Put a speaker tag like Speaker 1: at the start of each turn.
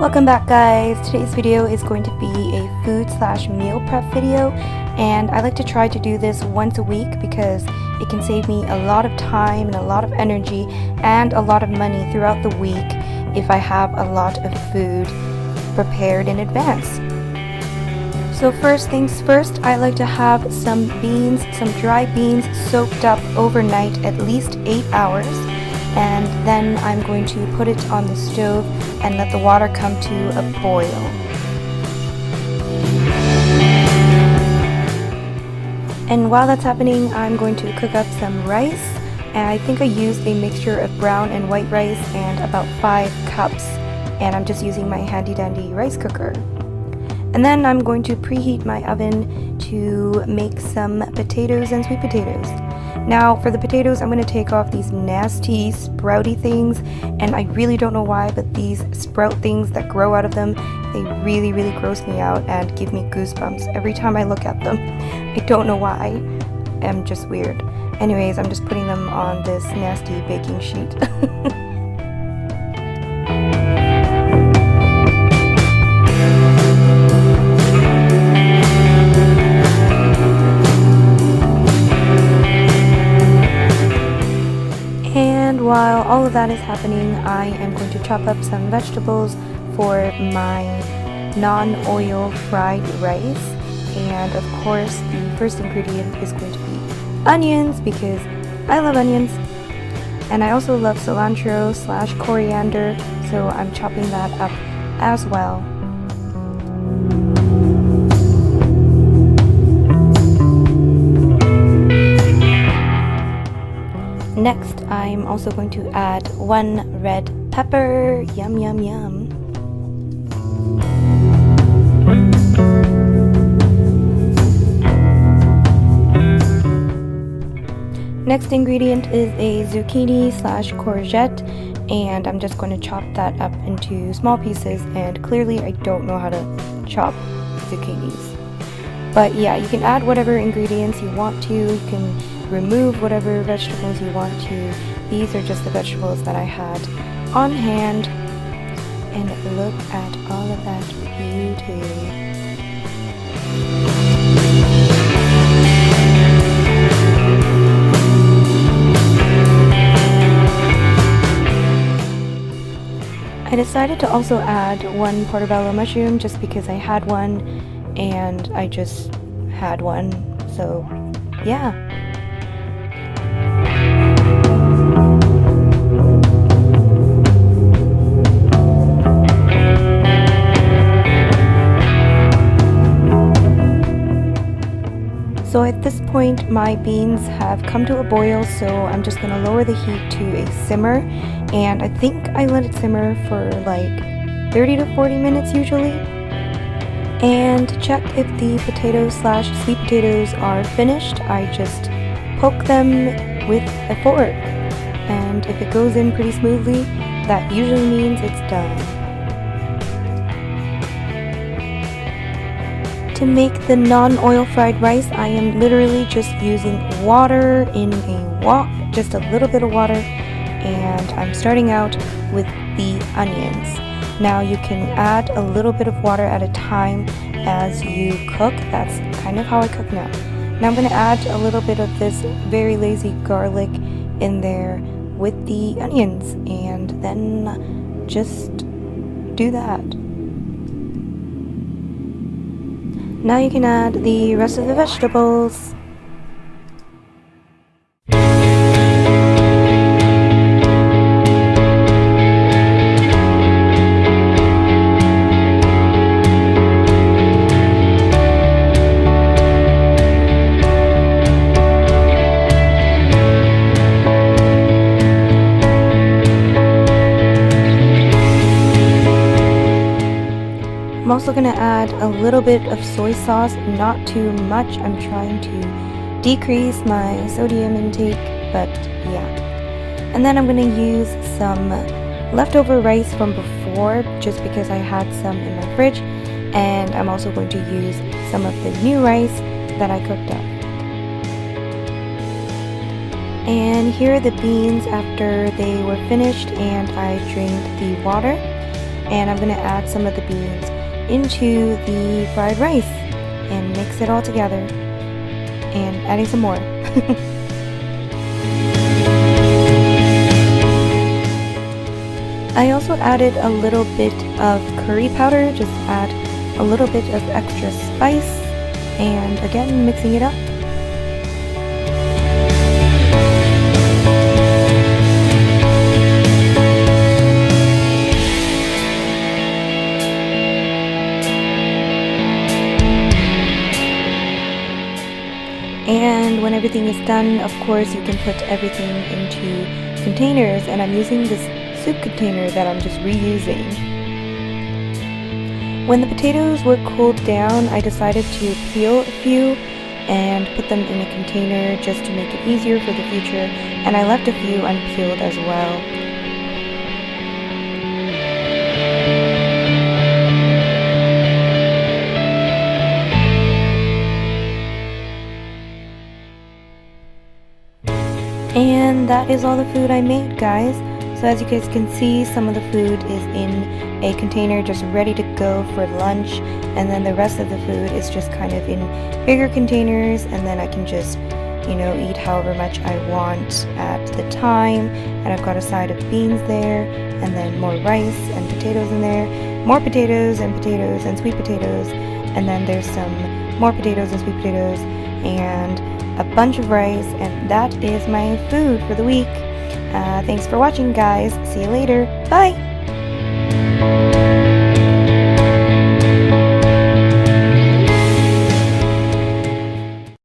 Speaker 1: Welcome back, guys. Today's video is going to be a food slash meal prep video, and I like to try to do this once a week because it can save me a lot of time and a lot of energy and a lot of money throughout the week if I have a lot of food prepared in advance. So first things first, I like to have some beans, some dry beans soaked up overnight at least 8 hours. And then I'm going to put it on the stove and let the water come to a boil. And while that's happening, I'm going to cook up some rice, and I think I used a mixture of brown and white rice and about 5 cups, and I'm just using my handy dandy rice cooker. And then I'm going to preheat my oven to make some potatoes and sweet potatoes. Now for the potatoes, I'm going to take off these nasty sprouty things, and I really don't know why, but these sprout things that grow out of them, they really gross me out and give me goosebumps every time I look at them. I don't know why. I'm just weird. Anyways, I'm just putting them on this nasty baking sheet. While all of that is happening, I am going to chop up some vegetables for my non-oil fried rice. And of course, the first ingredient is going to be onions because I love onions. And I also love cilantro slash coriander, so I'm chopping that up as well. Next, I'm also going to add 1 red pepper. Yum, yum, yum. Next ingredient is a zucchini slash courgette, and I'm just going to chop that up into small pieces, and clearly I don't know how to chop zucchinis. But yeah, you can add whatever ingredients you want to. You can remove whatever vegetables you want to. These are just the vegetables that I had on hand, and look at all of that beauty. I decided to also add 1 portobello mushroom just because I had one and I just had one, so yeah. So at this point, my beans have come to a boil, so I'm just going to lower the heat to a simmer, and I think I let it simmer for like 30 to 40 minutes usually. And to check if the potatoes slash sweet potatoes are finished, I just poke them with a fork, and if it goes in pretty smoothly, that usually means it's done. To make the non-oil fried rice, I am literally just using water in a wok, just a little bit of water, and I'm starting out with the onions. Now you can add a little bit of water at a time as you cook. That's kind of how I cook now. Now I'm going to add a little bit of this very lazy garlic in there with the onions, and then just do that. Now you can add the rest of the vegetables. I'm also going to add a little bit of soy sauce, not too much. I'm trying to decrease my sodium intake, but yeah. And then I'm going to use some leftover rice from before, just because I had some in my fridge, and I'm also going to use some of the new rice that I cooked up. And here are the beans after they were finished and I drained the water. and I'm going to add some of the beans into the fried rice and mix it all together, and adding some more. I also added a little bit of curry powder, just add a little bit of extra spice, and again mixing it up. And when everything is done, of course, you can put everything into containers, and I'm using this soup container that I'm just reusing. When the potatoes were cooled down, I decided to peel a few and put them in a container just to make it easier for the future, and I left a few unpeeled as well. And that is all the food I made, guys. So as you guys can see, some of the food is in a container just ready to go for lunch, and then the rest of the food is just kind of in bigger containers, and then I can just, you know, eat however much I want at the time. And I've got a side of beans there, and then more rice and potatoes in there, more potatoes and sweet potatoes, and then there's some more potatoes and sweet potatoes, and a bunch of rice, and that is my food for the week. Thanks for watching, guys. See you later. Bye!